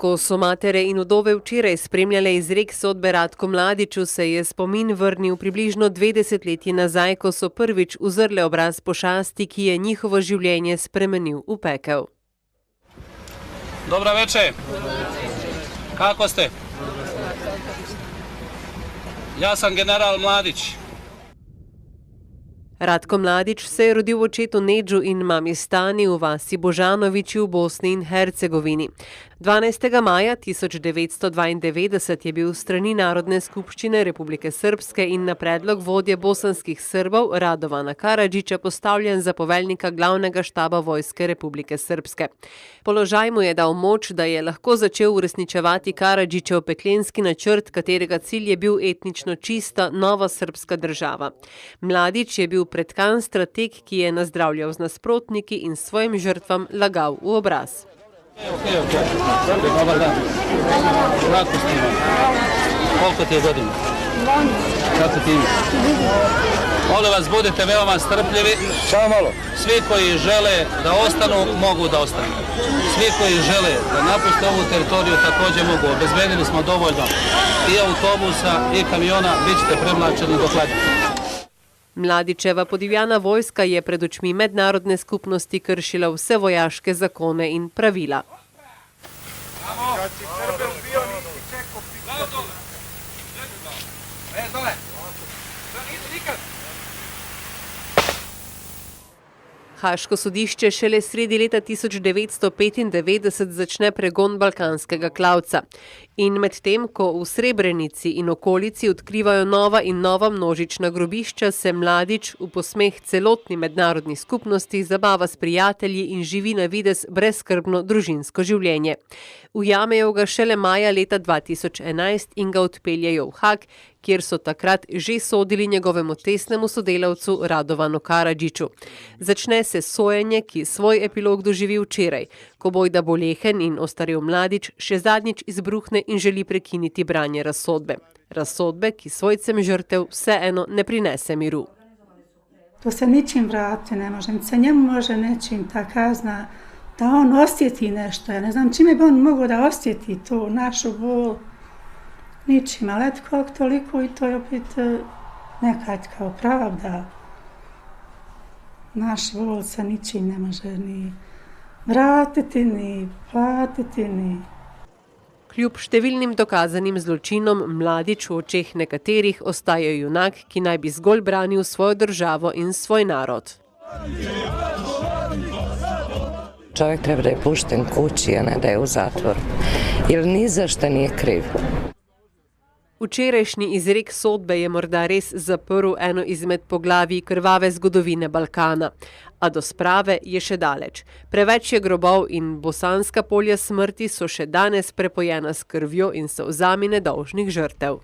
Ko so matere in vdove včeraj spremljale izrek sodbe Ratku Mladiću, se je spomin vrnil približno 2 desetletji nazaj, ko so prvič uzrle obraz pošasti, ki je njihovo življenje spremenil v pekel. Dobro večer. Kako ste? Ja sam general Mladić. Ratko Mladić se je rodil očetu Nedžu in mami Stani v vasi Božanovići v Bosni in Hercegovini. 12. maja 1992 je bil s strani Narodne skupščine Republike Srpske in na predlog vodje bosanskih Srbov Radovana Karadžića postavljen za poveljnika glavnega štaba vojske Republike Srpske. Položaj mu je dal moč, da je lahko začel uresničevati Karadžićev peklenski načrt, katerega cilj je bil etnično čista nova srpska država. Mladić je bil pretkan strateg, ki je nazdravljal z nasprotniki in svojim žrtvam lagal v obraz. Dobar dan. Kako ste imali? Koliko ti je godina? Kako ti imaš? Molim vas, budite veoma strpljivi. Samo malo. Svi koji žele da ostanu, mogu da ostanu. Svi koji žele da napuste ovu teritoriju također mogu. Obezbedili smo dovoljno i autobusa i kamiona, bit ćete premlačeni do hladnja. Mladićeva podivjana vojska je pred očmi mednarodne skupnosti kršila vse vojaške zakone in pravila. Haaško sodišče šele sredi leta 1995 začne pregon balkanskega klavca. In medtem, ko v Srebrenici in okolici odkrivajo nova in nova množična grobišča, se Mladić v posmeh celotni mednarodni skupnosti zabava s prijatelji in živi na videz brezskrbno družinsko življenje. Ujamejo ga šele maja leta 2011 in ga odpeljejo v Haag, kjer so takrat že sodili njegovemu tesnemu sodelavcu Radovanu Karadžiću. Začne se sojenje, ki svoj epilog doživi včeraj, ko bojda bolehen in ostarel Mladić še zadnjič izbruhne in želi prekiniti branje razsodbe. Razsodbe, ki svojcem žrtev vseeno ne prinese miru. To se ničim vrati ne može. Se njemu može nečim ta kazna da on osjeti nešto. Ja ne znam čime bi on mogao da osjeti tu našu bol. Ničim, ali eto koliko toliko i to je opet nekad kao pravda. Naš bol se ničim ne može ni vratiti, ni platiti, ni... Kljub številnim dokazanim zločinom, Mladić v očeh nekaterih ostaja junak, ki naj bi zgolj branil svojo državo in svoj narod. Čovjek treba da je pušten kući, a ne da je u zatvoru. Jer ni za šta nije kriv. Včerajšnji izrek sodbe je morda res zaprl eno izmed poglavij krvave zgodovine Balkana. A do sprave je še daleč. Preveč je grobov in bosanska polja smrti so še danes prepojena s krvjo in solzami nedolžnih žrtev.